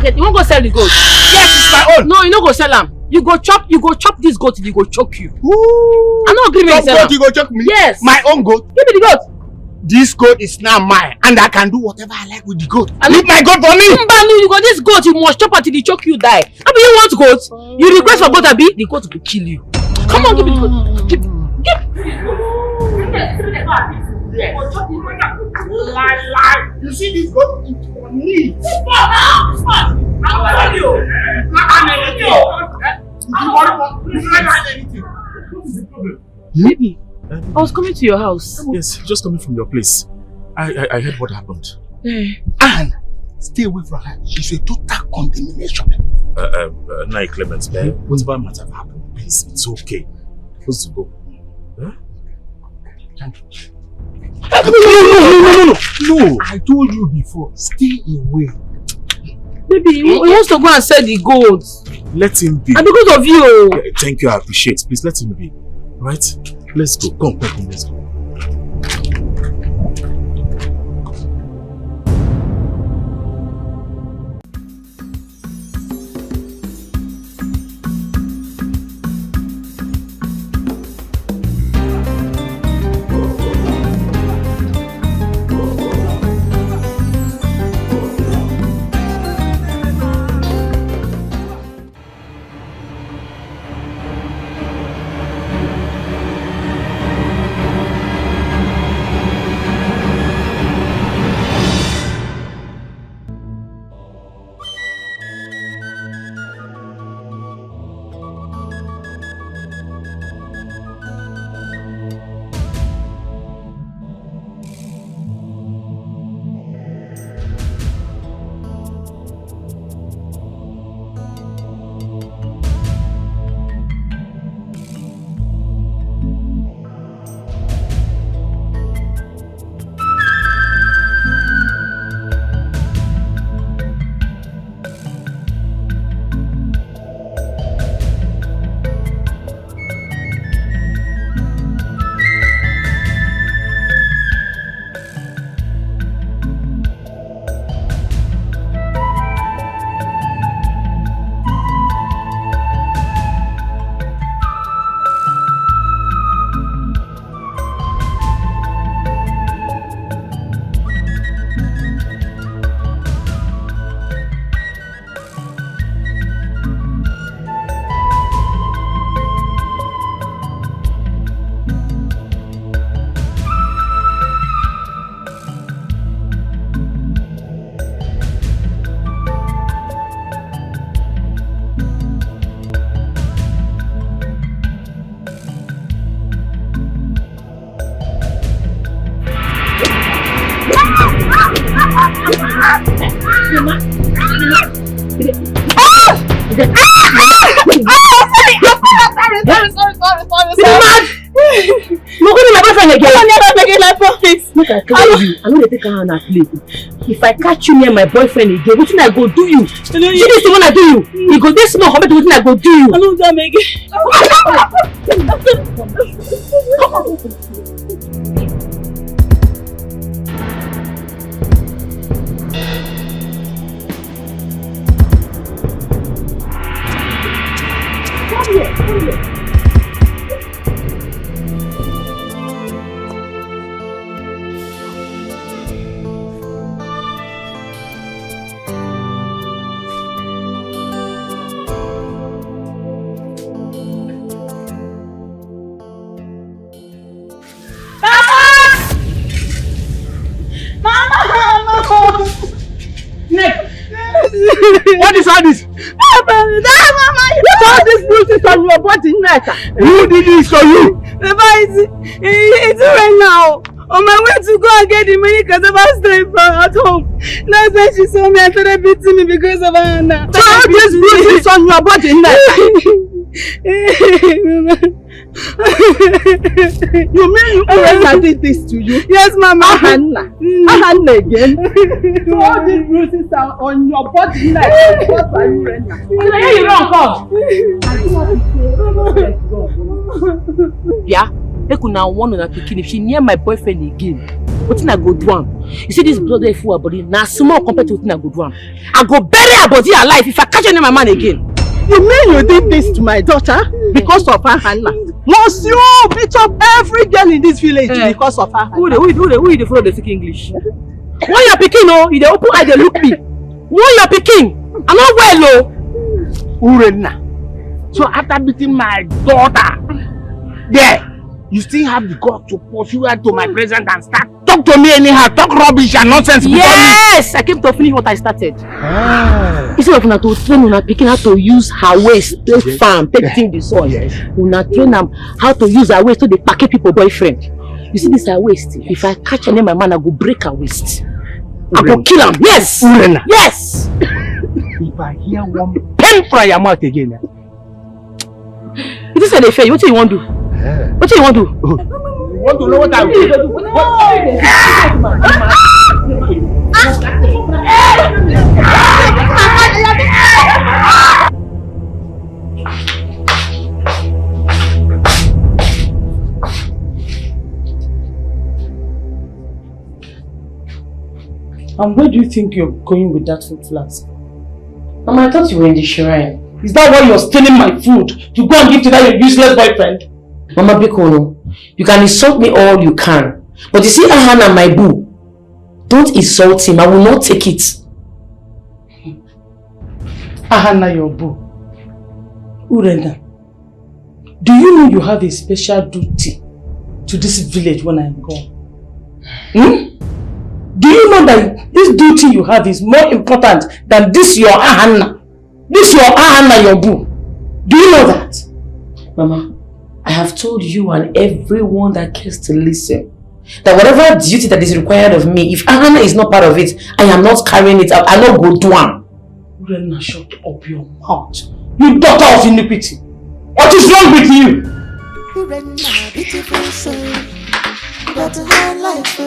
market. You won't go sell the goat. Yes, it's my own. No, you don't go sell them. You go chop this goat till you go choke you. Ooh. I'm not agreeing with goat, you go choke me? Yes. My own goat? Give me the goat. This goat is now mine, and I can do whatever I like with the goat. Leave my goat for me. You got this goat, you must chop until the choke you die. I mean, you want goat? You request for goat, Abi? The goat will kill you. Come on, give me the goat. Give me. Lie. You see this goat? It's for me. Baby, I was coming to your house. Yes, just coming from your place. I heard what happened. And stay away from her. She's a total condemnation. Nai Clement, whatever might have happened, please, it's okay. Supposed to go. Huh? No. I told you before, stay away. Baby, he wants to go and sell the goat. Let him be. And because of you. Thank you, I appreciate. Please let him be. Right? Let's go. Come, let's go. I'm gonna take her on a plate. If I catch you near my boyfriend again, what I go do you? See this thing when I do you? You go this small compared to what I go do you. I don't do again. Come here. What is all this? Mama, all this bruises on your body, who did this for you? Papa, it's right now. On my way to go and get the money because of her staying at home. That's when she saw me and started beating me because of Anna. So all this bruises on your body, You mean you URENNA did this to you? Yes, Mama. Hannah again. So all these bruises are on your body. What are you URENNA? Where you wrong, come? Yeah, they could now want to pick if she near my boyfriend again. Wetin I go do am? You see this blood wey full her body, na small compared to wetin I go do am. I go bury her body alive if I catch any my man again. You mean you did this to my daughter because of her Hannah? Must you beat up every girl in this village because of her Hannah? Who dey follow dey speak English? When you're picking, oh, you dey open eye dey look me. When you're picking, I'm not well, oh. URENNA. So after beating my daughter, you still have the guts to pursue her to my presence and start talk to me anyhow, talk rubbish and nonsense. Yes, I came to finish what I started. Instead of una to train una pikin how to use her waist, take farm, take think the soil. Una train them how to use her waist to dey package people boyfriend. You see this her waist? If I catch any my man, I go break her waist. I go kill him. Yes. URENNA. Yes. If I hear one pen from your mouth again. This is the fair. What do you want to do? What do you want to do? You want to know what I will do? And where do you think you're going with that food flask? Mama, I thought you were in the shrine. Is that why you're stealing my food to go and give to that your useless boyfriend? Mama Bikono, you can insult me all you can. But you see Ahana, my boo, don't insult him. I will not take it. Ahana, your boo. URENNA, do you know you have a special duty to this village when I'm gone? Do you know that this duty you have is more important than this your Ahana? This your Ahana, your boo. Do you know that? Mama, I have told you and everyone that cares to listen that whatever duty that is required of me, if Ahana is not part of it, I am not carrying it out. I not go do am. URENNA, shut up your mouth. You daughter of iniquity. What is wrong with you? URENNA, beautiful soul. But her life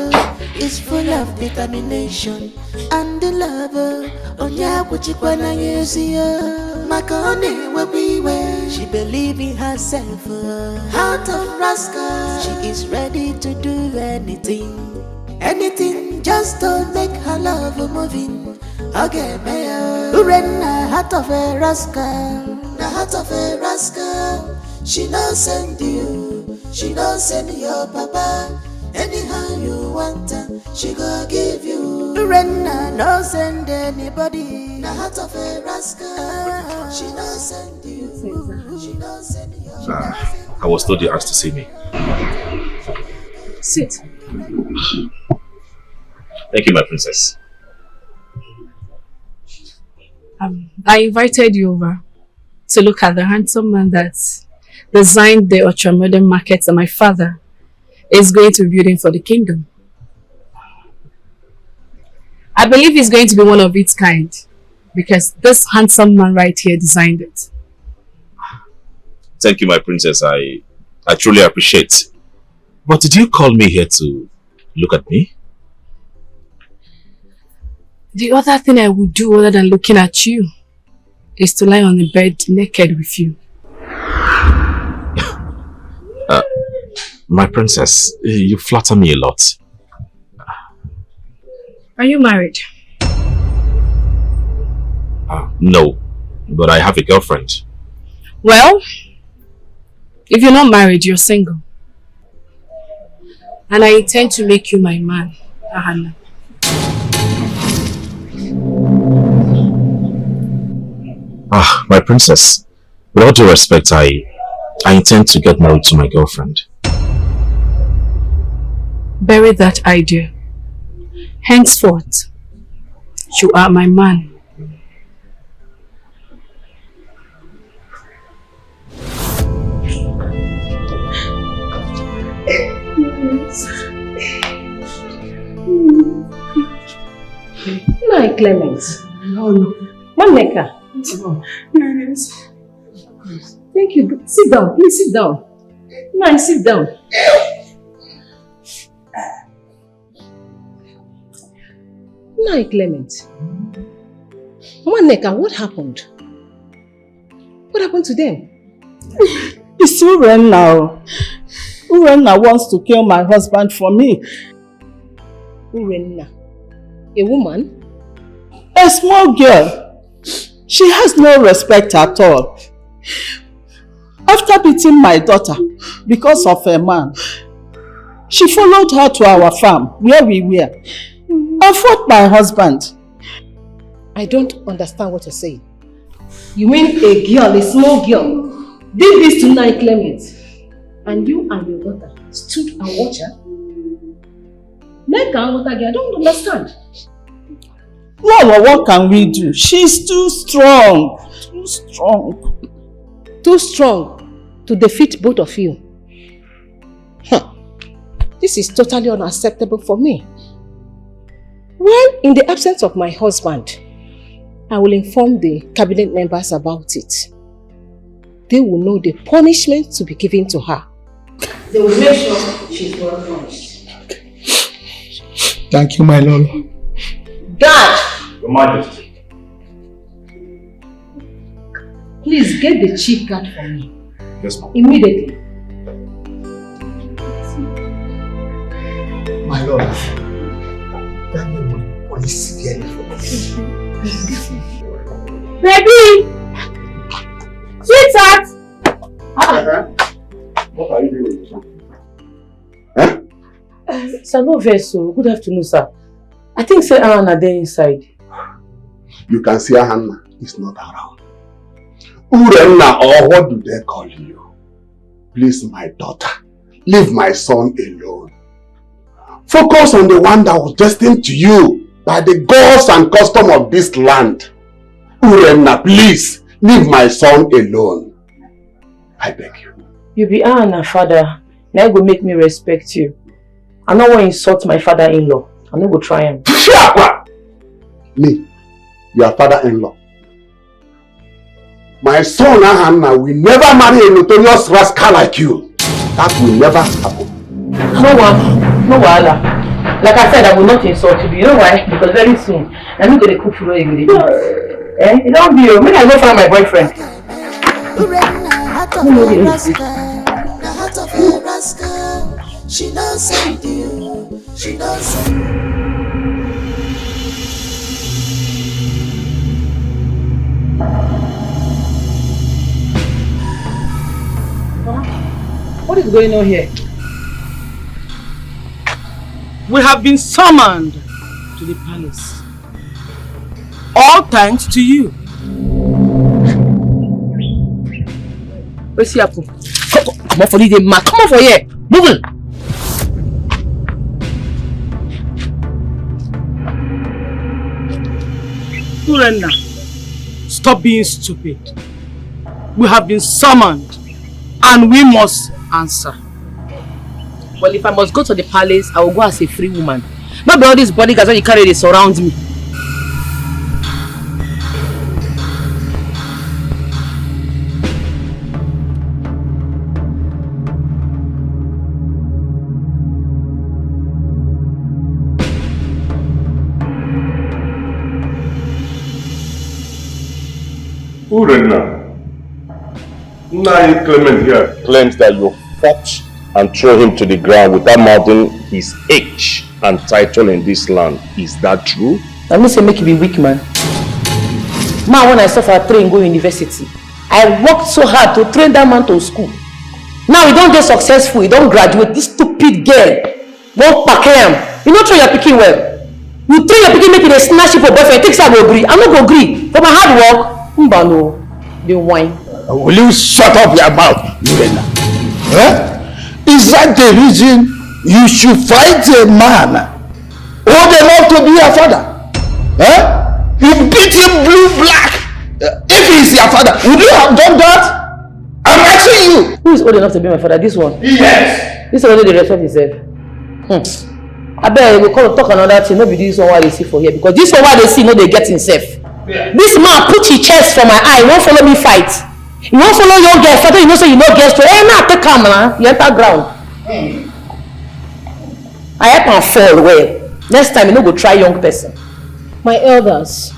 is full of determination and the love. Onya kuchikwana yesiya. Makoni will be where she believes in herself. Heart of rascal, she is ready to do anything. Anything just to make her love moving. Okay, mayor. URENNA, heart of a rascal. The heart of a rascal. She knows send you. She knows send your papa. Anyhow you want her, she go give you. URENNA no send anybody. The heart of a rascal. She no send you. She no send you. I was told you asked to see me. Sit. Thank you, my princess. I invited you over to look at the handsome man that designed the ultra-modern markets that my father is going to be building for the kingdom. I believe he's going to be one of its kind because this handsome man right here designed it. Thank you, my princess. I truly appreciate. But did you call me here to look at me? The other thing I would do other than looking at you is to lie on the bed naked with you. My princess, you flatter me a lot. Are you married? No, but I have a girlfriend. Well, if you're not married, you're single. And I intend to make you my man, Ahana. My princess, with all due respect, I intend to get married to my girlfriend. Bury that idea. Henceforth, you are my man. No, Clement. No. Maneka. Yes. Thank you. Sit down. Please sit down. No, sit down. No, Clement. Maneka, what happened? What happened to them? It's URENNA. URENNA wants to kill my husband for me. URENNA. A woman? A small girl. She has no respect at all. After beating my daughter because of a man, she followed her to our farm where we were and fought my husband. I don't understand what you're saying. You mean a girl, a small girl, did this to Nai Clement, and you and your daughter stood and watched her? I don't understand. Lord, what can we do? She's too strong. Too strong. Too strong to defeat both of you. This is totally unacceptable for me. Well, in the absence of my husband, I will inform the cabinet members about it. They will know the punishment to be given to her. They will make sure she's well punished. Thank you, my lord. Guard! Your Majesty. Please get the chief guard for me. Yes, ma'am. Immediately. My lord. That you will severely for this. Baby! Sweetheart! What are you doing? Sir, no vessel. Good afternoon, sir. I think Sir Anna are there inside. You can see Hannah is not around. URENNA, or what do they call you? Please, my daughter, leave my son alone. Focus on the one that was destined to you by the gods and custom of this land. URENNA, please, leave my son alone. I beg you. You be Anna, father. Now go make me respect you. I don't want to insult my father-in-law. I no go try him. Me, your father-in-law. My son Hannah will never marry a notorious rascal like you. That will never happen. No wahala. Like I said, I will not insult you. You know why? Because very soon, I'm going to cook for you. It don't be you. Maybe I go find my boyfriend. She knows how to do. She knows how. What is going on here? We have been summoned to the palace. All thanks to you. Where's the apple? Come on for the man. Come on for here. Move it. URENNA, stop being stupid. We have been summoned and we must answer. Well, if I must go to the palace, I will go as a free woman. Not by all these bodyguards that you carry, they surround me. URENNA, Nai Clement here claims that you fought and throw him to the ground without mounting his age and title in this land. Is that true? I mean, say make you be weak, man. Man, when I suffer train go university, I worked so hard to train that man to school. Now he don't get successful, he don't graduate. This stupid girl won't pack him. You not train your picking well. You train your picking making a snatch for boyfriend. Takes I go agree. I'm not go agree. For my hard work, no, the wine. Will you shut up your mouth, URENNA? Is that the reason you should fight a man old enough to be your father? You beat him blue-black. If he's your father, would you have done that? I'm asking you. Who is old enough to be my father? This one? Yes. This one dey respect himself. I bet we call talk another thing. No be this one what they see for here, because this one what they see no they get himself. Yeah. This man put his chest for my eye. He won't follow me fight. He won't follow young girls. Father, you know say you no get straight. Now take calm, man. You enter ground. I help him fall well. Next time you no go try young person. My elders,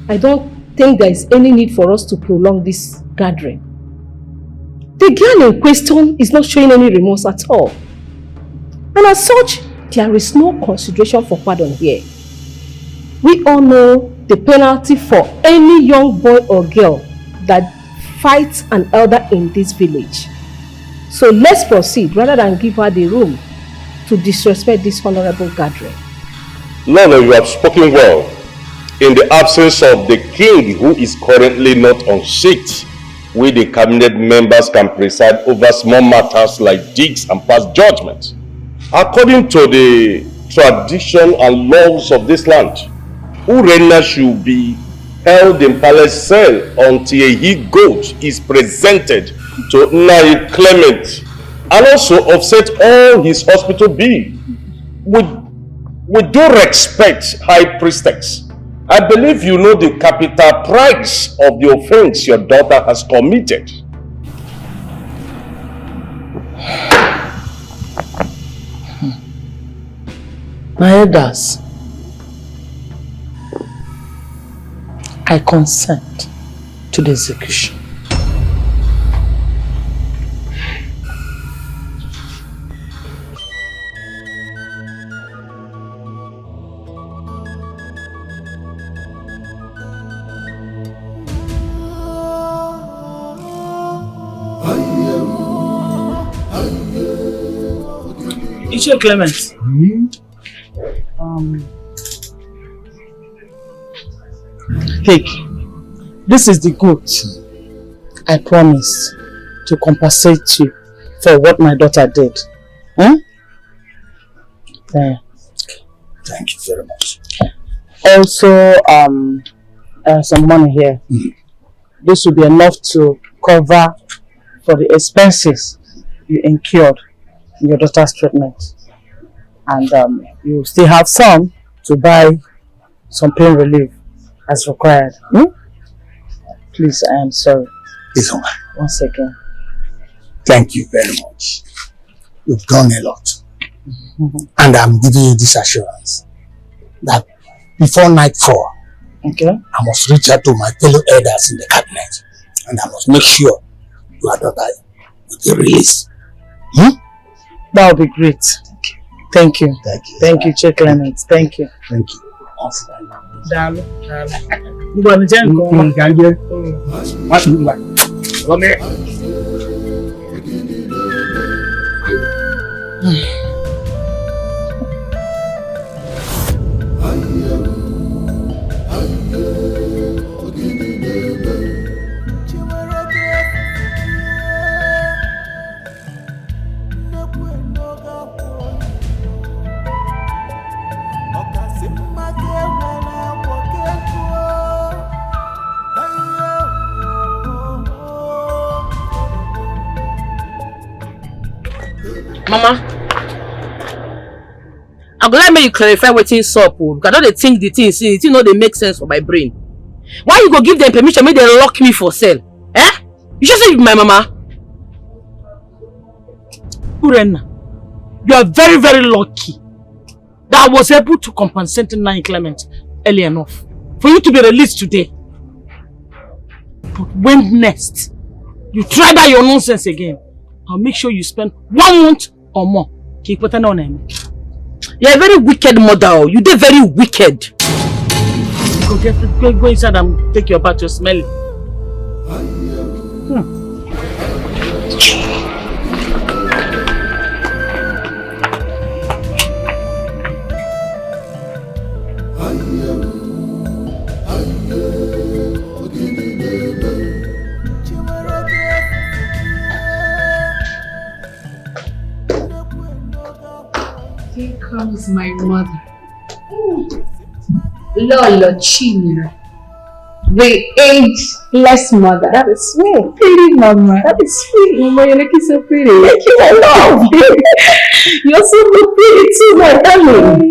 I don't think there is any need for us to prolong this gathering. The girl in question is not showing any remorse at all. And as such, There is no consideration for pardon here. We all know the penalty for any young boy or girl that fights an elder in this village. So let's proceed rather than give her the room to disrespect this honorable gathering. Lolo, you have spoken well. In the absence of the king, who is currently not on seat, we the cabinet members can preside over small matters like deeds and pass judgment. According to the tradition and laws of this land, URENNA should be held in palace cell until a he-goat is presented to Nai Clement and also offset all his hospital bill. With due respect, High Priestess, I believe you know the capital price of the offense your daughter has committed. My elders, I consent to the execution. Teacher Clement. Take. This is the goat. I promise to compensate you for what my daughter did. There. Thank you very much. Also, some money here. This will be enough to cover for the expenses you incurred in your daughter's treatment. And you still have some to buy some pain relief as required. Please, I am sorry. It's all right. 1 second. Thank you very much. You've done a lot. And I'm giving you this assurance that before nightfall, okay, I must reach out to my fellow elders in the cabinet and I must make sure your daughter will be released. That would be great. Thank you. Thank you. Thank you, Chief Clement. Thank you. Thank you. Mama, I'm glad make you clarify what is up. Because I don't think the thing, see, it know they make sense for my brain. Why you go give them permission, make them lock me for sale? Eh? You should say my mama. URENNA, you are very, very lucky that I was able to compensate Nai Clement early enough for you to be released today. But when next you try that your nonsense again, I'll make sure you spend 1 month or more. You're a very wicked mother. You did very wicked. Go inside and take your bath to smell it. Here comes my mother. Lolo China. The ageless mother. That is sweet. Pretty mama. That is sweet. Mama, you're looking so pretty. Thank you, my love. You're so pretty too, my darling.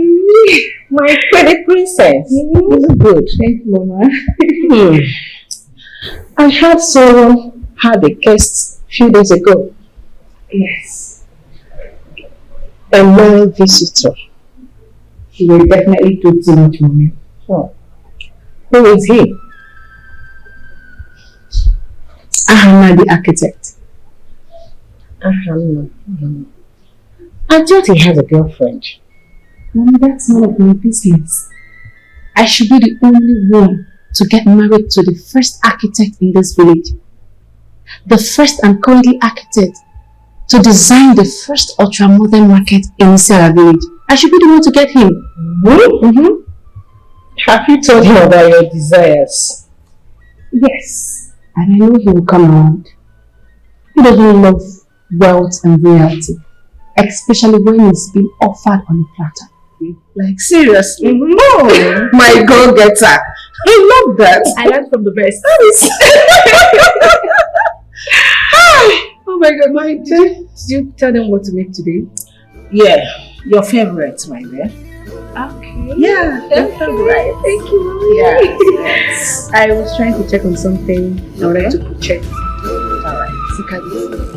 My pretty princess. You look good. Thank you, mama. I heard someone had a guest a few days ago. Yes. A loyal visitor. He will definitely do too much for me. Oh. Who is he? Ahana, the architect. Ahana. I thought he had a girlfriend. Mommy, that's none of my business. I should be the only one to get married to the first architect in this village. The first and currently architect to design the first ultra-modern market in Sarah village. I should be the one to get him. Mm-hmm. Have you told him about your desires? Yes. And I know he will come around. He doesn't love wealth and royalty, especially when it's being offered on a platter. Like seriously? No! My go-getter. I love that. I learned from the best. Oh my God, Mommy, did you tell them what to make today? Yeah, your favorite, my dear. Okay. Yeah, your favorite. Thank you, Mommy. Yes. I was trying to check on something in order to check. Alright. Look at this.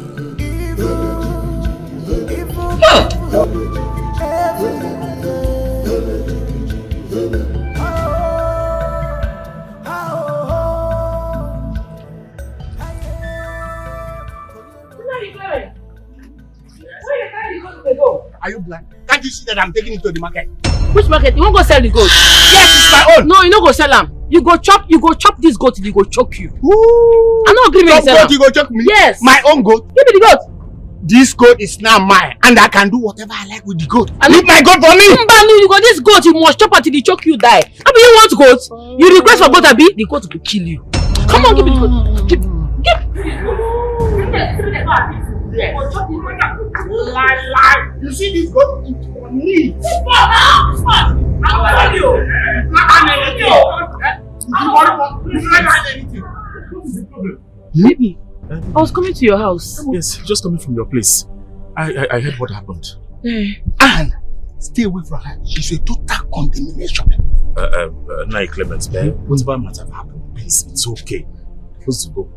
Are you blind? Can't you see that I'm taking it to the market? Which market? You won't go sell the goat? Yes, it's my own. No, you don't go sell them. You go chop this goat till you go choke you. Ooh. I don't agree with Some goat you go choke me? Yes. My own goat? Give me the goat. This goat is now mine and I can do whatever I like with the goat. Leave my goat for me! Mbanu, you got this goat, you must chop until the choke you die. I mean, you want goat? You request for goat, Abi? The goat will kill you. Come on, give me the goat. Give. Lie. You see this goat? It's for me. Baby, I was coming to your house. Yes, just coming from your place. I heard what happened. And stay away from her. She's a total condemnation. Nai Clement, whatever might have happened, please, it's okay. Supposed to go.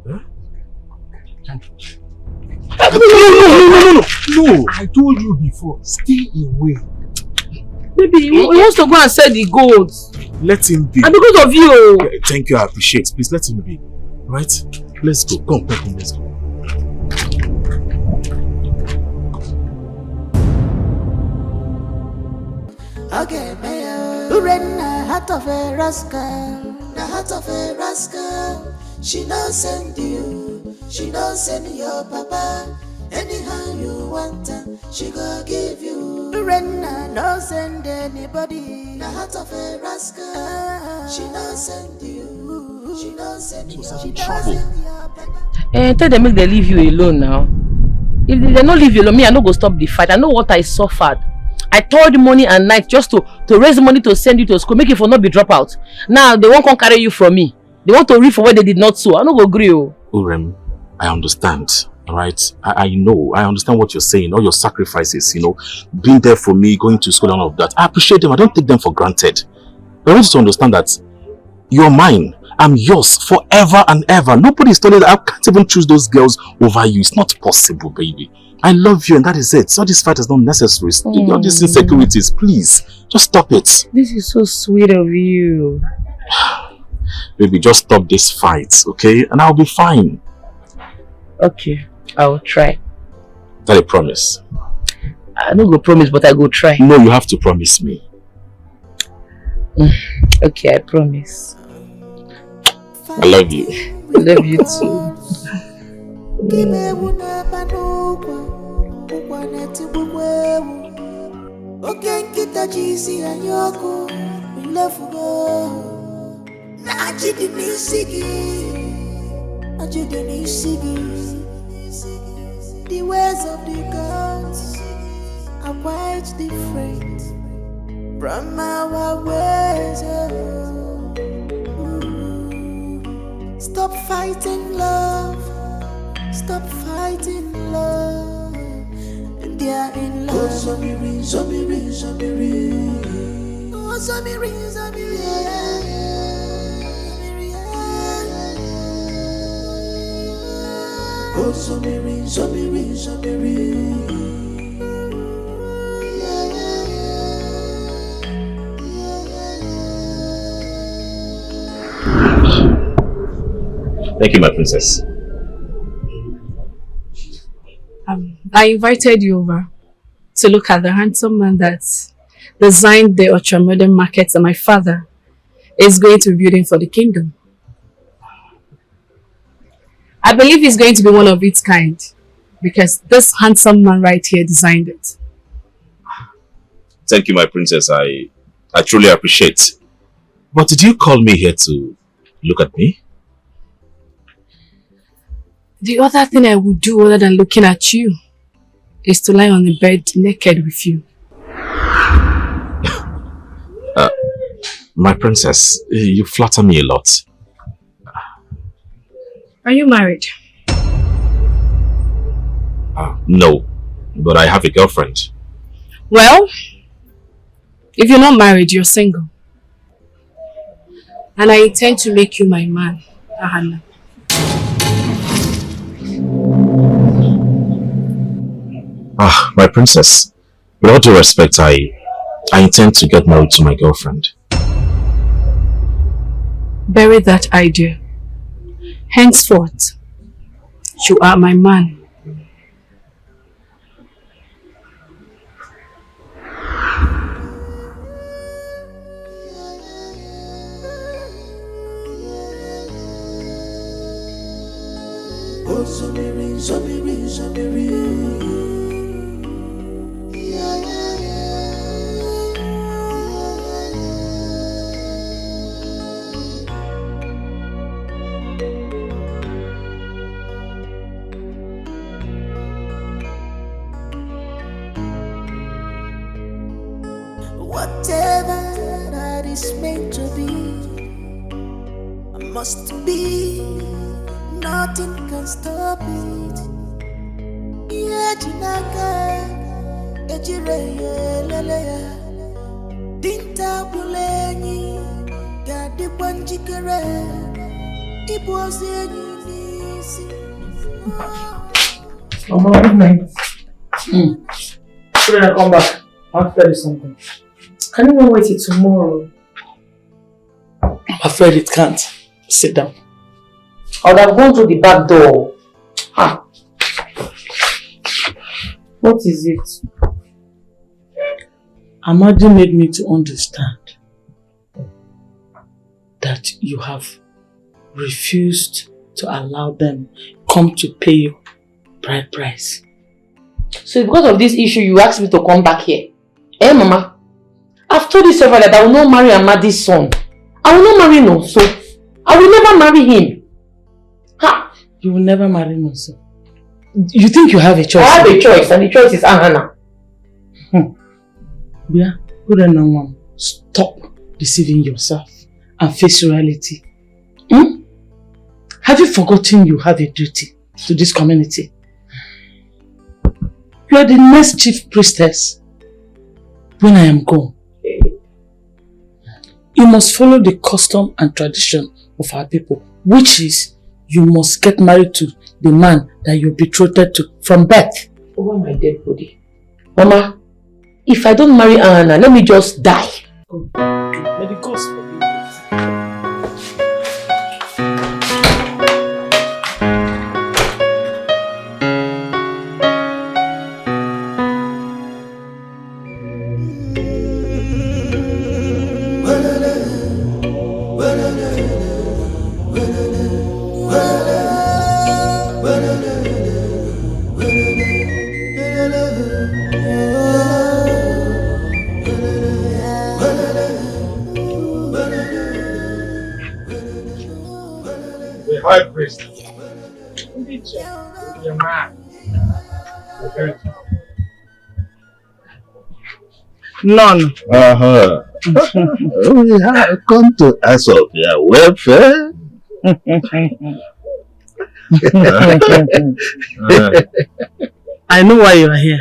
Huh? No. I told you before, stay away. Baby, he wants to go and sell the goat. Let him be. And because of you. Thank you, I appreciate. Please let him be. Right? Let's go. Come, let's go. Okay, mayor. URENNA, heart of a rascal. The heart of a rascal. She don't send you. She don't send your papa. Anyhow you want her, she go give you. URENNA don't send anybody. The heart of a rascal. She don't send you. She don't send you. She don't send your papa. Tell them make they leave you alone now. If they don't leave you alone, me I no go stop the fight. I know what I suffered. I toiled morning and night just to raise money to send you to school, make it for not be drop out. Now they won't come carry you from me. They want to reap for what they did not sow. I no go agree. Urem, I understand. Alright? I know. I understand what you're saying. All your sacrifices, you know, being there for me, going to school and all of that. I appreciate them. I don't take them for granted. But I want you to understand that you're mine. I'm yours forever and ever. Nobody's telling that I can't even choose those girls over you. It's not possible, baby. I love you and that is it. So this fight is not necessary. All these insecurities, please, just stop it. This is so sweet of you. Baby, just stop this fight, okay? And I'll be fine. Okay, I will try. Is that a promise? I don't go promise, but I go try. No, you have to promise me. Okay, I promise. I love you. I love you too. The ways of the gods are quite different from our ways. Stop fighting love. Stop fighting love. And they are in love. Oh, Zamiri, Zamiri, Zamiri. Oh, Zamiri, Zamiri. Oh, Zamiri, Zamiri, Zamiri. Thank you, my princess. I invited you over to look at the handsome man that designed the ultra-modern markets that my father is going to be building for the kingdom. I believe it's going to be one of its kind because this handsome man right here designed it. Thank you, my princess. I truly appreciate. But did you call me here to look at me? The other thing I would do other than looking at you is to lie on the bed naked with you. My princess, you flatter me a lot. Are you married? No, but I have a girlfriend. Well, if you're not married, you're single. And I intend to make you my man, Ahana. My princess, with all due respect, I intend to get married to my girlfriend. Bury that idea. Henceforth, you are my man. Whatever that is meant to be, must be. Nothing can stop it. Yajinaka, ejire leleya, dinta buleni, gadi banjikere, ibozi nisi. Mama, good night. Should I come back? I want to tell you something. Can you not wait till tomorrow? I'm afraid it can't. Sit down. I would have gone through the back door. What is it? Amadi made me to understand that you have refused to allow them come to pay you bride price. So because of this issue, you asked me to come back here. Eh, Mama? I've told you several that I will not marry Amadi's son. I will not marry Nonso. I will never marry him. You will never marry Nonso. You think you have a choice? I have a choice, and the choice is Ahana. Yeah, URENNA, stop deceiving yourself and face reality. Have you forgotten you have a duty to this community? You are the next chief priestess when I am gone. You must follow the custom and tradition of our people, which is you must get married to the man that you're betrothed to from birth. Over my dead body. Mama, if I don't marry Ahana, let me just die. May the gods forgive you. High priest. Your man. None. We have come to ask of your welfare. I know why you are here.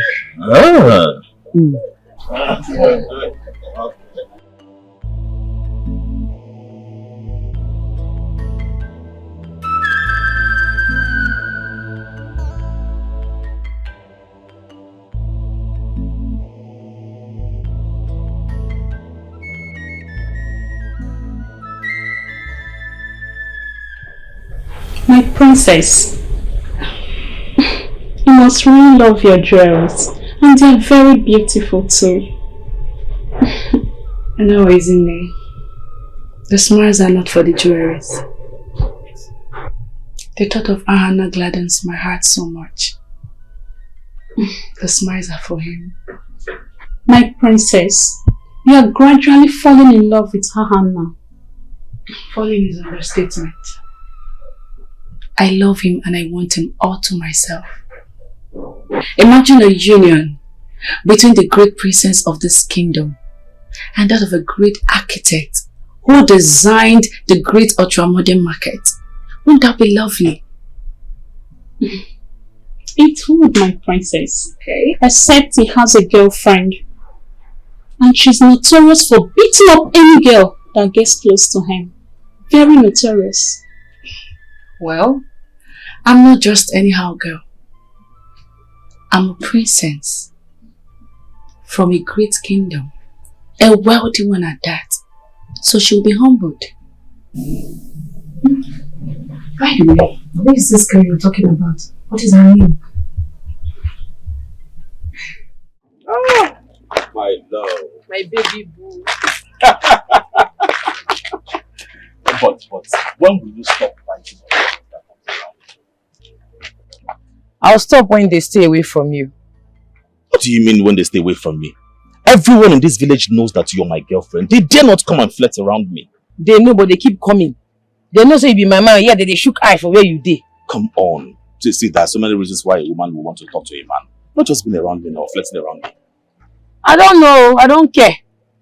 My princess, you must really love your jewels, and they are very beautiful too. No, isn't it? The smiles are not for the jewelries. The thought of Ahana gladdens my heart so much. The smiles are for him. My princess, you are gradually falling in love with Ahana. Falling is an understatement. I love him and I want him all to myself. Imagine a union between the great princess of this kingdom and that of a great architect who designed the great ultramodern market. Wouldn't that be lovely? It would, my princess. Okay. Except he has a girlfriend. And she's notorious for beating up any girl that gets close to him. Very notorious. Well, I'm not just anyhow girl. I'm a princess from a great kingdom. A wealthy one at that. So she'll be humbled. By the way, who is this girl you're talking about? What is her name? Oh, my love. My baby boo. But when will you stop fighting? I'll stop when they stay away from you. What do you mean when they stay away from me? Everyone in this village knows that you're my girlfriend. They dare not come and flirt around me. They know, but they keep coming. They know say you be my man. Yeah, they shook eye for where you did. Come on. See, there are so many reasons why a woman will want to talk to a man. Not just being around me or flirting around me. I don't know. I don't care.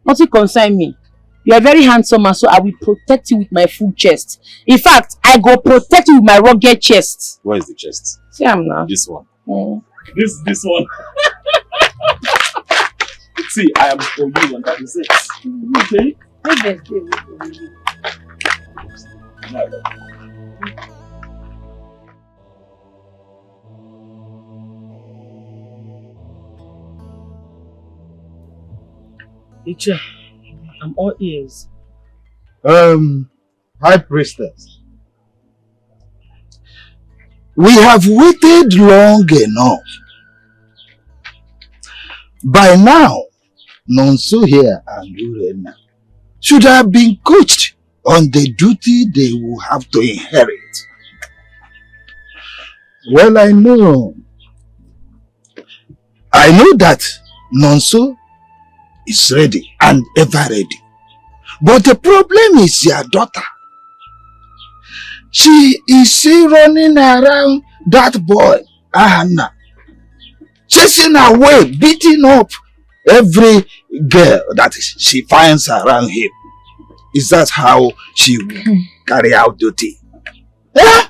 Nothing concern me. You are very handsome, and so I will protect you with my full chest. In fact, I go protect you with my rugged chest. Where is the chest? See, I'm now. This one. Mm. This one. See, I am for you, and that is it. Okay? Iche, I'm all ears. High Priestess, we have waited long enough. By now, Nonso here and URENNA should have been coached on the duty they will have to inherit. Well, I know that Nonso is ready and ever ready. But the problem is your daughter. She is still running around that boy, Ahana, chasing away, beating up every girl that she finds around him. Is that how she will carry out duty? Yeah?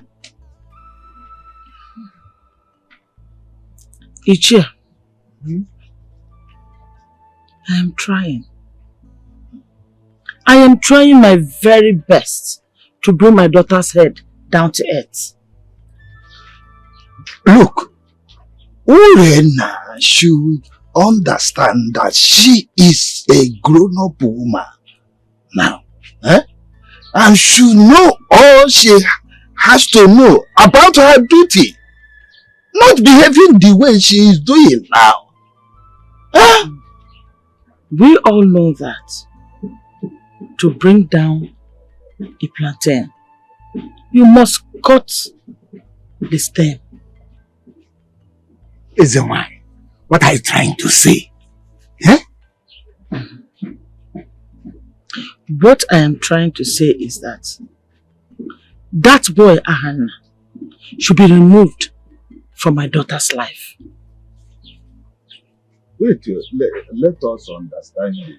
Ichia, I am trying. I am trying my very best to bring my daughter's head down to earth. Look, URENNA should understand that she is a grown-up woman now. And should know all she has to know about her duty. Not behaving the way she is doing now. We all know that to bring down a plantain, you must cut the stem. Isn't why? What are you trying to say? What I am trying to say is that boy Ahana should be removed from my daughter's life. Wait, let us understand you.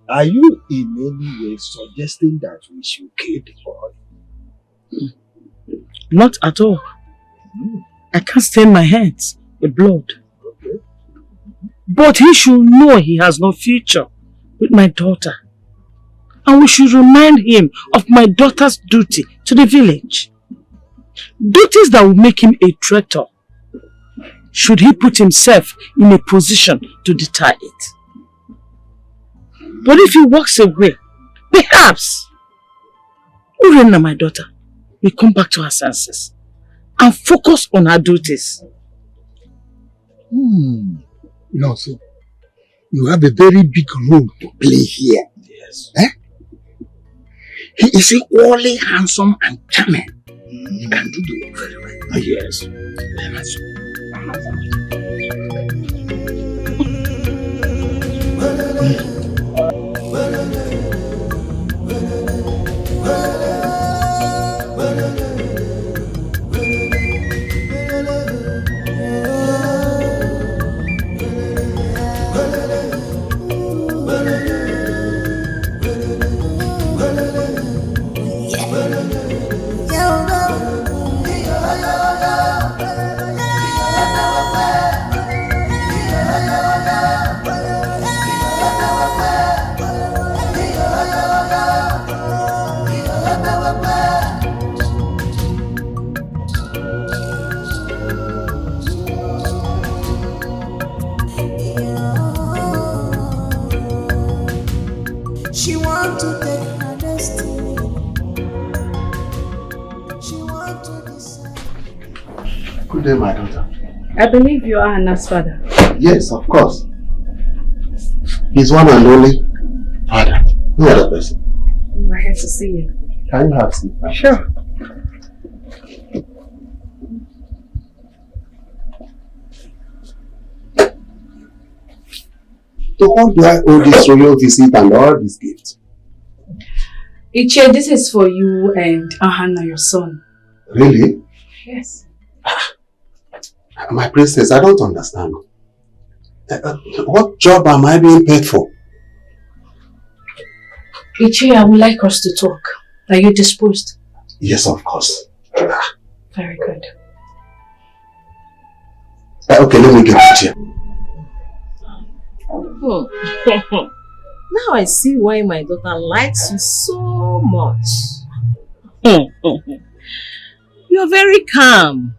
Are you in any way suggesting that we should kill the boy? Not at all. I can't stain my hands with blood. Okay. But he should know he has no future with my daughter. And we should remind him of my daughter's duty to the village. Duties that will make him a traitor, should he put himself in a position to deter it. But if he walks away, perhaps URENNA, my daughter, will come back to her senses and focus on her duties. No, so you have a very big role to play here. Yes. Eh? He is equally handsome and charming. He can do the work very well. Yes. Very much so. She want to take her destiny. She want to decide. Good day, my daughter. I believe you are Hannah's father. Yes, of course. He's one and only father. No other person. We're here to see you. Can you have seat? Sure. To whom do I owe this royal visit and all these gifts? Iche, this is for you and Hannah, your son. Really? Yes. My princess, I don't understand. What job am I being paid for? Iche, I would like us to talk. Are you disposed? Yes, of course. Very good. Okay, let me get a chair. Now I see why my daughter likes you so much. You're very calm.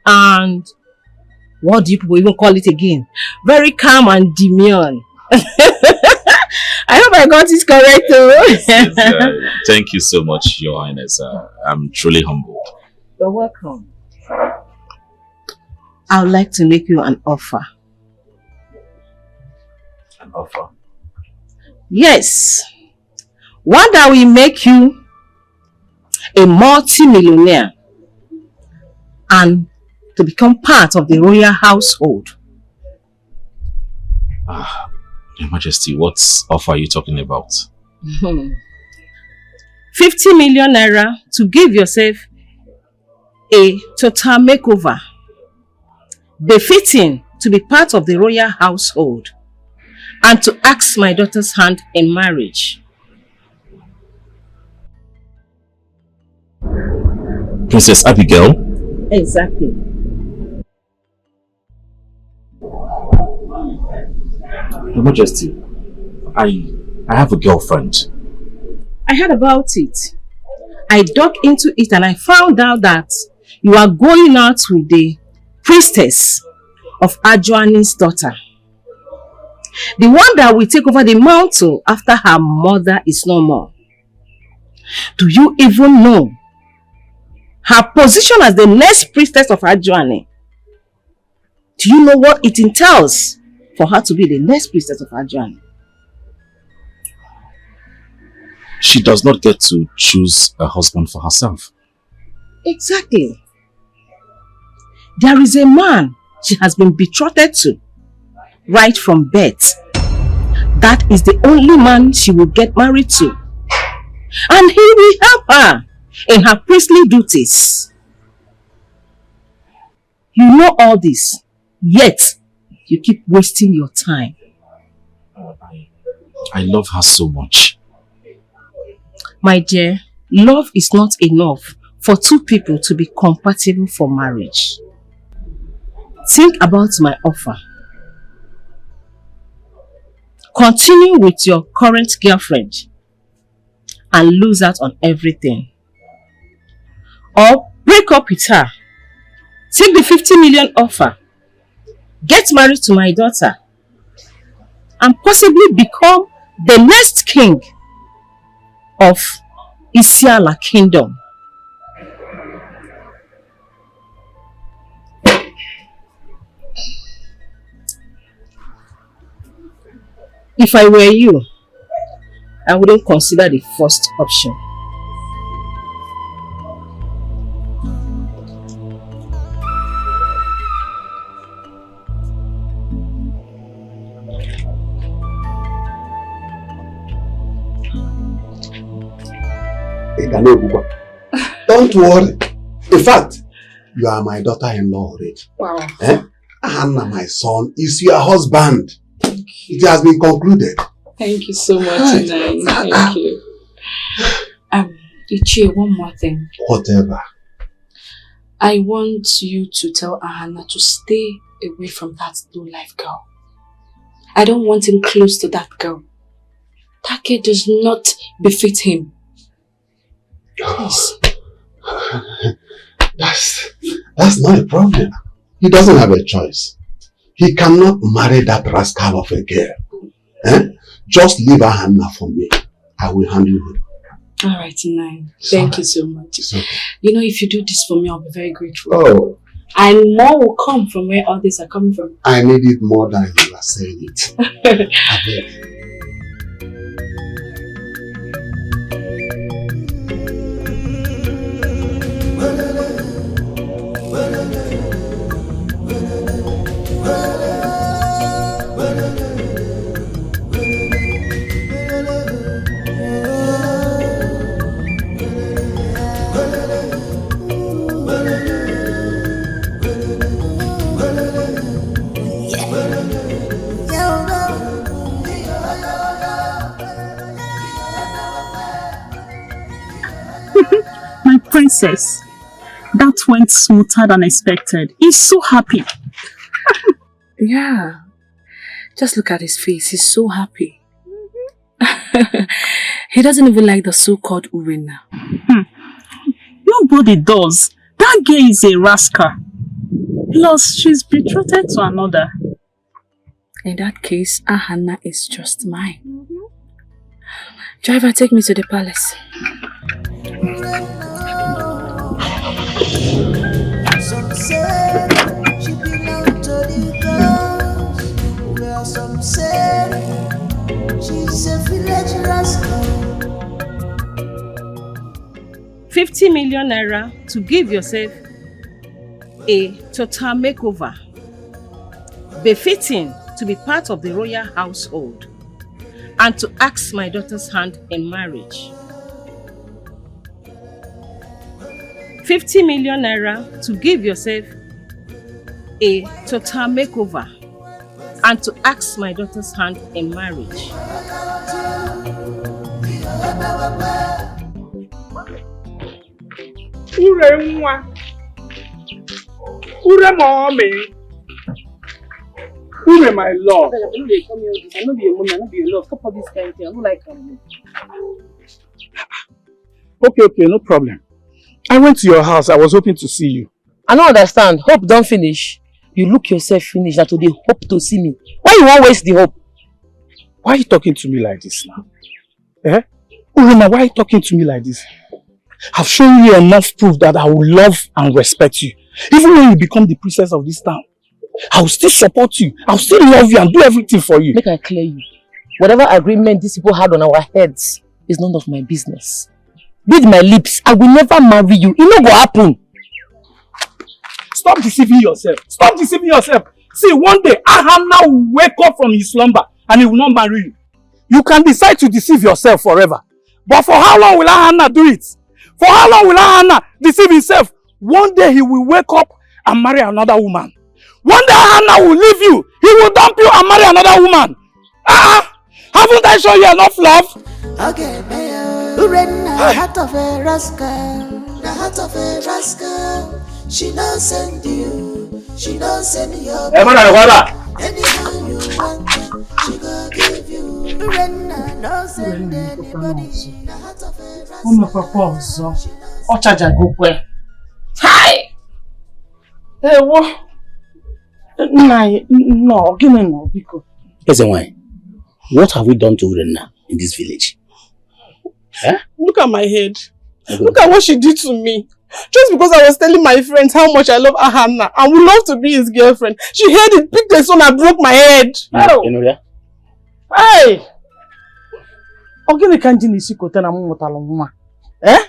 And what do you people even call it again? Very calm and demure. I hope I got it correct too. Yes, thank you so much, Your Highness. I'm truly humbled. You're welcome. I would like to make you an offer. An offer? Yes. One that will make you a multi-millionaire and to become part of the royal household. Your Majesty, what offer are you talking about? 50 million naira to give yourself a total makeover, befitting to be part of the royal household, and to ask my daughter's hand in marriage. Princess Abigail? Exactly. Your Majesty, I have a girlfriend. I heard about it. I dug into it and I found out that you are going out with the priestess of Ajuani's daughter. The one that will take over the mantle after her mother is no more. Do you even know her position as the next priestess of Ajuani? Do you know what it entails for her to be the next priestess of Ajuani? She does not get to choose a husband for herself. Exactly. There is a man she has been betrothed to right from birth. That is the only man she will get married to. And he will help her in her priestly duties. You know all this, yet you keep wasting your time. I love her so much. My dear, love is not enough for two people to be compatible for marriage. Think about my offer. Continue with your current girlfriend and lose out on everything. Or break up with her. Take the 50 million offer. Get married to my daughter. And possibly become the next king of Isiala Kingdom. If I were you, I wouldn't consider the first option. Don't worry. In fact, you are my daughter-in-law already. Wow. Anna, my son, is your husband. It has been concluded. Thank you so much, Inai. Thank you. Ichie, one more thing. Whatever. I want you to tell Ahana to stay away from that low-life girl. I don't want him close to that girl. Dikeh does not befit him. Please. That's not a problem. He doesn't have a choice. He cannot marry that rascal of a girl. Just leave Ahana for me. I will handle him. Alright, Inai. Thank you so much. It's okay. You know, if you do this for me, I'll be very grateful. Oh. And more will come from where all these are coming from. I need it more than you are saying it. I beg. My princess, that went smoother than expected. He's so happy. Yeah. Just look at his face. He's so happy. He doesn't even like the so-called URENNA. Nobody does. That girl is a rascal. Plus, she's betrothed to another. In that case, Ahana is just mine. Driver, take me to the palace. Some say she belong to the girls, well some say she's a village rascal. 50 million naira to give yourself a total makeover, befitting to be part of the royal household, and to ask my daughter's hand in marriage. 50 million naira to give yourself a total makeover and to ask my daughter's hand in marriage. Urenwa. Ure mommy. Ure my love. I know they come here with this. I know be a woman, I know be a love. Stop all this kind of thing. I don't like them. Okay, no problem. I went to your house. I was hoping to see you. I don't understand. Hope don't finish. You look yourself finish. That they hope to see me. Why you won't waste the hope? Why are you talking to me like this now? Urena, why are you talking to me like this? I've shown you enough proof that I will love and respect you. Even when you become the princess of this town, I will still support you. I will still love you and do everything for you. Make I clear you. Whatever agreement these people had on our heads is none of my business. With my lips, I will never marry you. It not go happen. Stop deceiving yourself. Stop deceiving yourself. See, one day, Ahana will wake up from his slumber and he will not marry you. You can decide to deceive yourself forever. But for how long will Ahana do it? For how long will Ahana deceive himself? One day he will wake up and marry another woman. One day Ahana will leave you. He will dump you and marry another woman. Haven't I shown you enough love? Okay, URENNA, heart of a rascal, the heart of a rascal. She don't send you, she don't send your anything you want, she go give you. URENNA, don't send anybody. The heart of a rascal. Hi! Hey, what? No, give me no, because. Listen, why? What have we done to URENNA in this village? Look at my head. Look at what she did to me. Just because I was telling my friends how much I love Ahana and would love to be his girlfriend. She heard it, picked the son and broke my head. You know that? Hey! Ogini kanji nisi kote na mumutalonguma. Eh?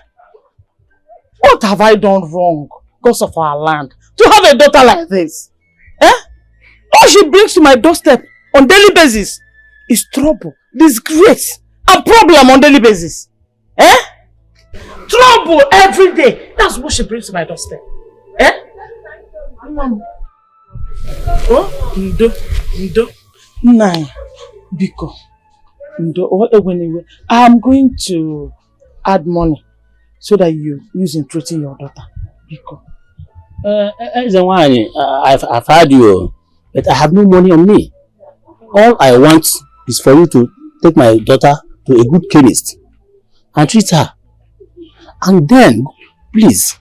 What have I done wrong because of our land to have a daughter like this? Eh? All she brings to my doorstep on daily basis is trouble, disgrace, and problem on daily basis. Eh? Trouble every day. That's what she brings to my doorstep. Eh? Oh, Ndo. Nine. Biko. Ndo. I'm going to add money so that you use in treating your daughter. Biko. I've heard you, but I have no money on me. All I want is for you to take my daughter to a good chemist and treat her. And then, please,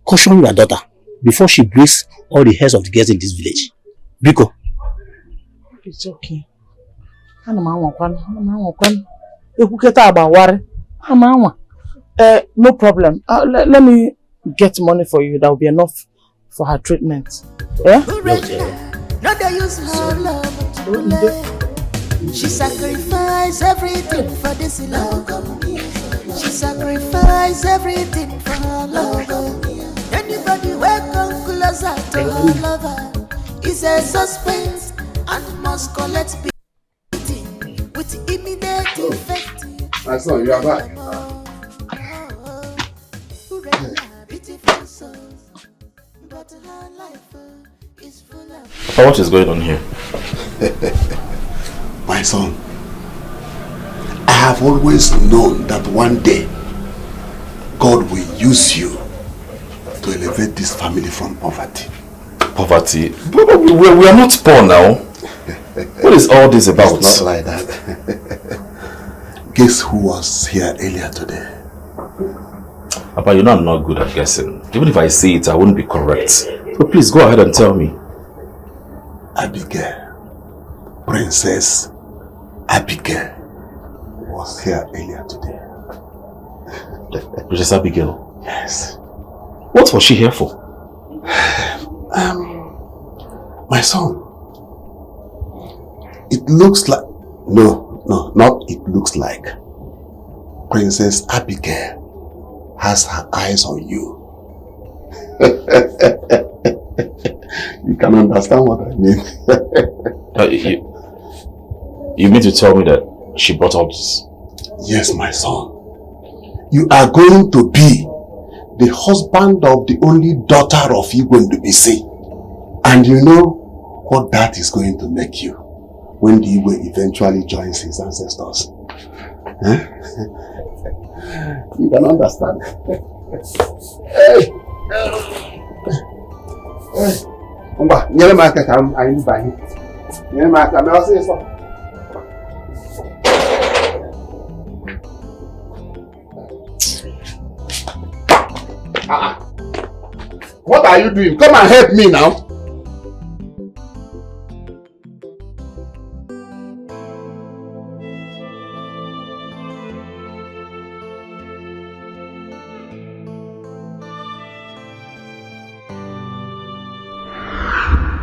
caution your daughter before she breaks all the hairs of the girls in this village. Biko. It's okay. No problem. Let me get money for you. That will be enough for her treatment. Yeah? No, they use her love to play. She sacrificed everything for this love. She sacrificed everything for her love. Anybody welcome closer to her lover is a suspense and must collect beating with immediate effect. My son, you are back. Papa, what is going on here? My son, I have always known that one day God will use you to elevate this family from poverty. Poverty? We are not poor now. What is all this about? It's not like that. Guess who was here earlier today? Papa, you know I'm not good at guessing. Even if I say it, I wouldn't be correct. So please go ahead and tell me. Abigail. Princess Abigail was here earlier today. Princess Abigail? Yes. What was she here for? My son. It looks like... No, not it looks like. Princess Abigail has her eyes on you. You can understand what I mean. You mean to tell me that she brought all this? Yes, my son. You are going to be the husband of the only daughter of Igwe Ndubisi. And you know what that is going to make you when the Igwe eventually joins his ancestors. Huh? You can understand. Hey! Nyere m aka ka anyị banye. Nyere m aka mee ọsịsọ. What are you doing? Come and help me now.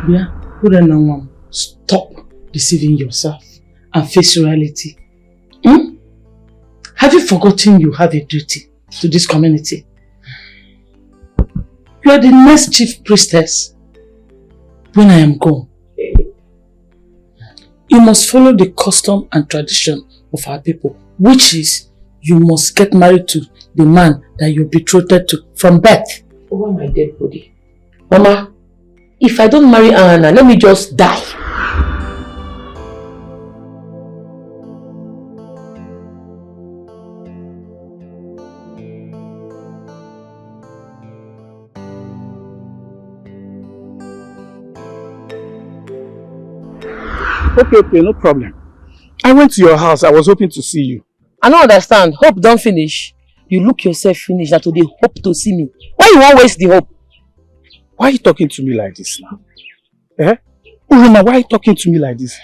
Yeah, URENNA, stop deceiving yourself and face reality. Have you forgotten you have a duty to this community? You are the next chief priestess when I am gone. You must follow the custom and tradition of our people, which is you must get married to the man that you're betrothed to from birth. Over my dead body. Mama, if I don't marry Anna, let me just die. Okay, no problem. I went to your house. I was hoping to see you. I don't understand. Hope don't finish. You look yourself finish that today hope to see me. Why you won't waste the hope? Why are you talking to me like this now? Eh? URENNA, why are you talking to me like this?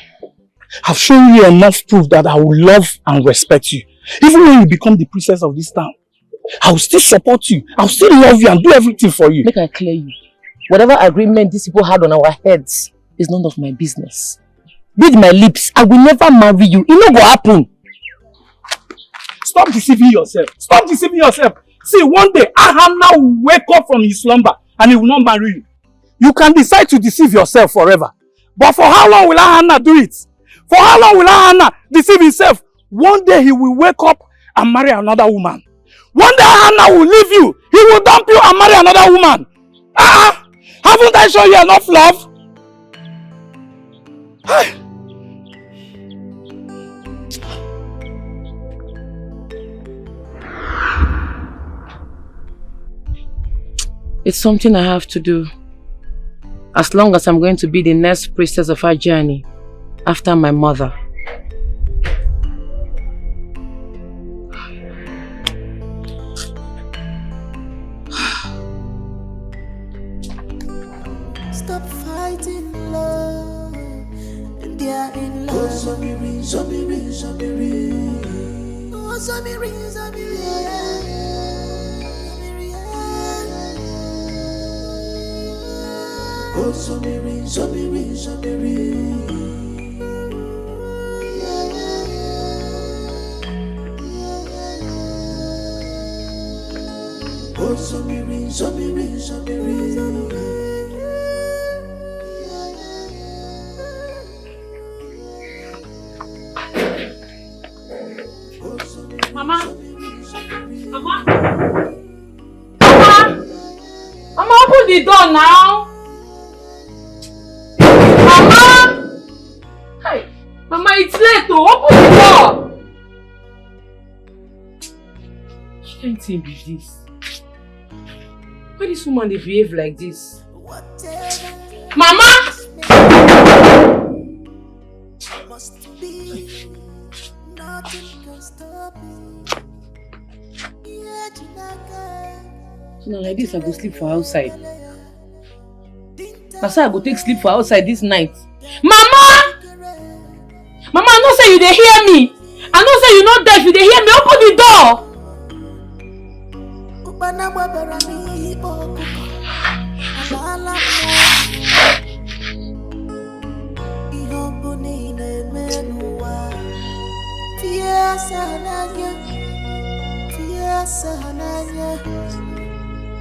I've shown you enough proof that I will love and respect you. Even when you become the princess of this town, I will still support you. I will still love you and do everything for you. Make I clear you. Whatever agreement these people had on our heads is none of my business. Read my lips. I will never marry you. It no go happen. Stop deceiving yourself. Stop deceiving yourself. See, one day, Ahana will wake up from his slumber and he will not marry you. You can decide to deceive yourself forever. But for how long will Ahana do it? For how long will Ahana deceive himself? One day he will wake up and marry another woman. One day Ahana will leave you. He will dump you and marry another woman. Haven't I shown you enough love? It's something I have to do. As long as I'm going to be the next priestess of our journey after my mother. Stop fighting love, and they are in love. Oh, Zobiri, Zobiri, Zobiri. Oh, Zobiri, Zobiri. Oh, Zobiri, Zobiri, Zobiri. Oh, Zobiri, Zobiri, Zobiri. Mama? Mama? Mama? Mama, open the door now! Mama! Hi! Mama, it's late to open the door! Can't be this. Why this woman they behave like this? Mama! Now like this I go sleep for outside. That's why I go take sleep for outside this night. Mama! Mama, I know say you dey hear me. I know say you not deaf. You dey hear me. Open the door.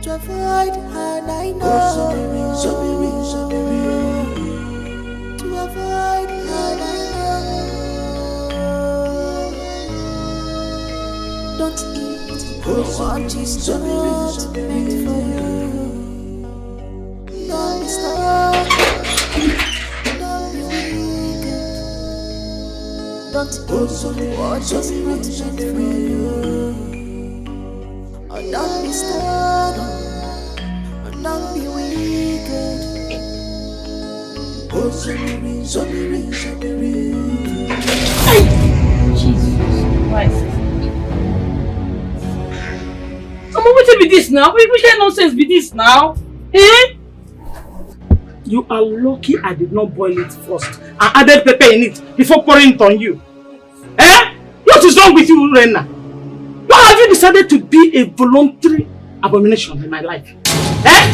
To avoid and I know. Zobiri, Zobiri. To avoid and I know. Don't eat what is not meant for you. Don't be stuck. Don't be wicked. Don't eat what is not meant for you. Oh, don't be stubborn. Don't be wicked. Oh, Zobiri, Zobiri, Zobiri. Jesus Christ. Mama, what be this now? Which kind of nonsense be this now? Eh? You are lucky I did not boil it first and added pepper in it before pouring it on you. Eh? What is wrong with you, URENNA? Why have you decided to be a voluntary abomination in my life? Eh?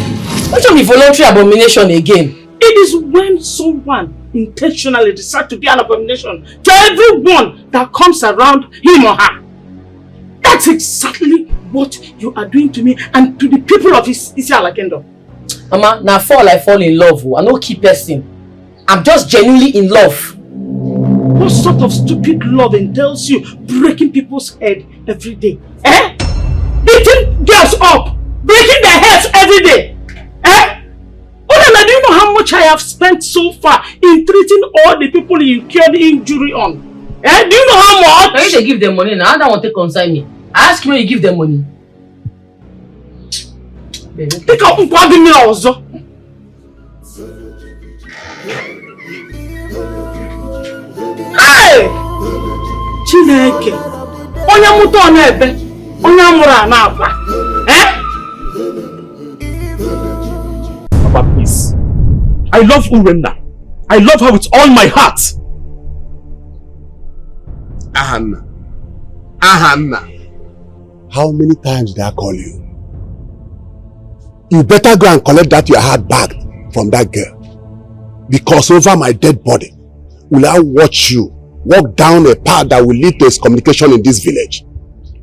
What should be voluntary abomination again? It is when someone intentionally decides to be an abomination to everyone that comes around him or her. That's exactly what you are doing to me and to the people of Isiala Kingdom. Mama, now I fall in love. I no keep person. I'm just genuinely in love. What sort of stupid love entails you breaking people's head every day? Eh? Beating girls up, breaking their heads every day. Eh? Urena, do you know how much I have spent so far in treating all the people you incurred injury on? Eh? Do you know how much? Now you should give them money now. I don't want to consign me. I ask you when you give them money. Take out me also. Hey! Chineke! Onya muto na ebe. Onya mura na akwa. Eh? Papa, please. I love URENNA. I love her with all my heart. Ahana. Ahana. How many times did I call you? You better go and collect that your heart back from that girl. Because over my dead body, will I watch you walk down a path that will lead to excommunication in this village?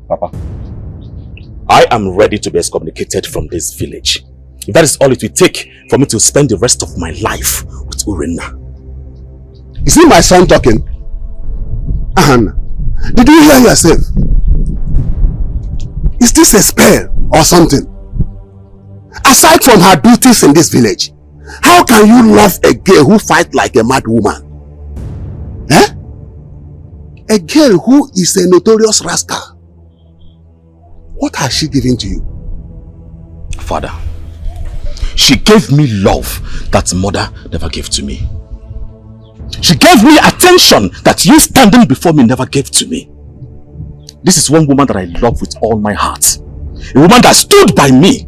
Papa, I am ready to be excommunicated from this village. If that is all it will take for me to spend the rest of my life with URENNA. Is it my son talking? Ahanna, did you hear yourself? Is this a spell or something? Aside from her duties in this village, how can you love a girl who fights like a mad woman? Eh? A girl who is a notorious rascal. What has she given to you? Father, she gave me love that mother never gave to me. She gave me attention that you standing before me never gave to me. This is one woman that I love with all my heart. A woman that stood by me.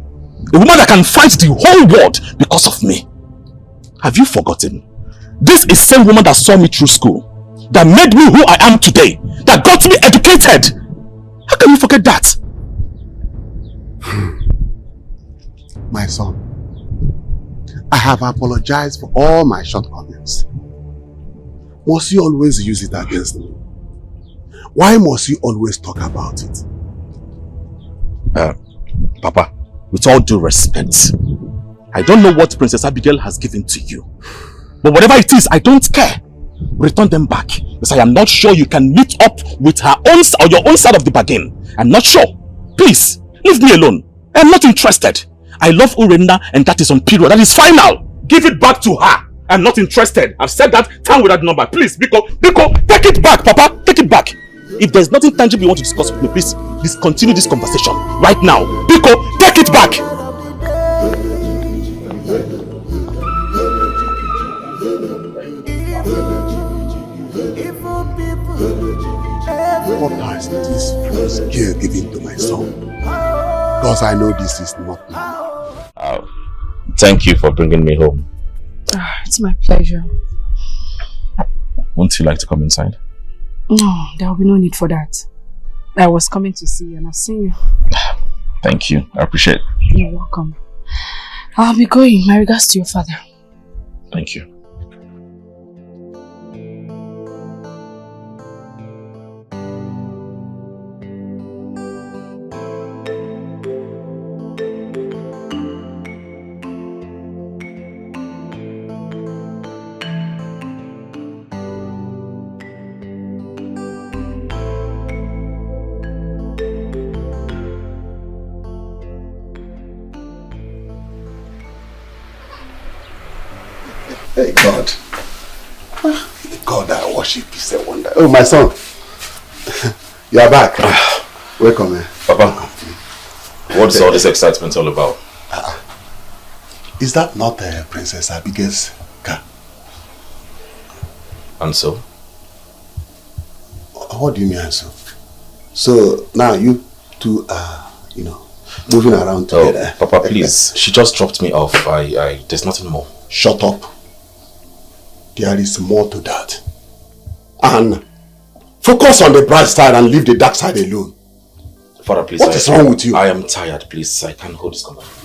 A woman that can fight the whole world because of me. Have you forgotten? This is the same woman that saw me through school. That made me who I am today. That got me educated. How can you forget that? My son, I have apologized for all my shortcomings. Must you always use it against me? Why must you always talk about it? Papa, with all due respect, I don't know what Princess Abigail has given to you. But whatever it is, I don't care. Return them back. Because I am not sure you can meet up with her own or your own side of the bargain. I'm not sure. Please, leave me alone. I'm not interested. I love URENNA and that is on period. That is final. Give it back to her. I'm not interested. I've said that time with that number. Please, Biko, take it back, Papa. Take it back. If there's nothing tangible you want to discuss with me, please discontinue this conversation right now. Biko, take it back. What has this first girl given to my son? Because I know this is not normal. Thank you for bringing me home. It's my pleasure. Won't you like to come inside? No, there will be no need for that. I was coming to see you and I've seen you. Thank you. I appreciate it. You're welcome. I'll be going. My regards to your father. Thank you. Hey God. The God I worship is a wonder. Oh my son. You are back. Welcome, man. Papa, what's all this excitement all about? Is that not Princess Abigail's car? And so? What do you mean, and so? So now you two are, moving around together. Oh, Papa, please. She just dropped me off. There's nothing more. Shut up. There is more to that. And focus on the bright side and leave the dark side alone. Father, please. What is wrong with you? I am tired, please. I can't hold this conversation.